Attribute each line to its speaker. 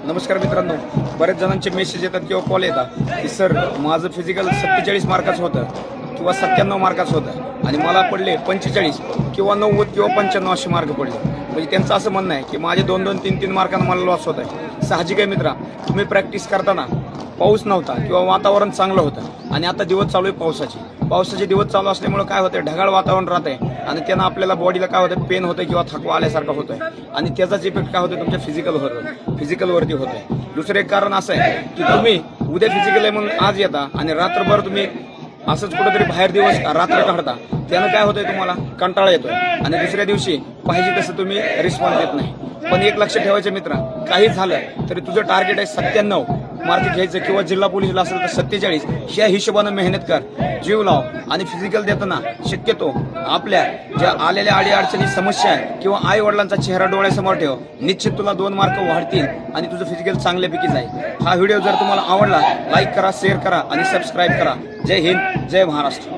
Speaker 1: नमस्कार मित्रांनो, बरेच जणांचे मेसेज येतात किंवा कॉल येतात की सर माझं फिजिकल 47 मार्काचं होतं किंवा 97 मार्काचं होतं आणि मला पडले 45 किंवा 90 किंवा 95 असे मार्क पडले. म्हणजे त्यांचं असं म्हणणं आहे की माझे 2-2, 3-3 मार्कांना मला लॉस होत आहे. साहजिक आहे मित्रा, तुम्ही प्रॅक्टिस करताना पाऊस नव्हता किंवा वातावरण चांगलं होतं आणि आता दिवस चालू आहे पावसाचे दिवस चालू असल्यामुळे काय होतं, ढगाळ वातावरण राहतंय आणि त्यानं आपल्याला बॉडीला काय होतं, पेन होतं किंवा थकवा आल्यासारखं होतोय आणि त्याचाच इफेक्ट काय होतं तुमच्या फिजिकलवरती होतोय. दुसरं एक कारण असं आहे की तुम्ही उद्या फिजिकल आहे म्हणून आज येता आणि रात्रभर तुम्ही असंच कुठेतरी बाहेर दिवस रात्र काढता, त्यानं काय होतंय, तुम्हाला कंटाळा येतोय आणि दुसऱ्या दिवशी पाहिजे तसं तुम्ही रिस्पॉन्स देत नाही. पण एक लक्ष ठेवायचं मित्रा, काही झालं तरी तुझं टार्गेट आहे 97 मार्क घ्यायचं किंवा जिल्हा पोलीसला असेल तर 47. ह्या हिशोबानं मेहनत कर, जीव लाव आणि फिजिकल देताना शक्यतो आपल्या ज्या आलेल्या अडीअडचणी समस्या आहे किंवा आई वडिलांचा चेहरा डोळ्यासमोर ठेव. निश्चित तुला 2 मार्क वाढतील आणि तुझं फिजिकल चांगल्यापैकी जाईल. हा व्हिडिओ जर तुम्हाला आवडला, लाईक करा, शेअर करा आणि सबस्क्राईब करा. जय हिंद, जय महाराष्ट्र.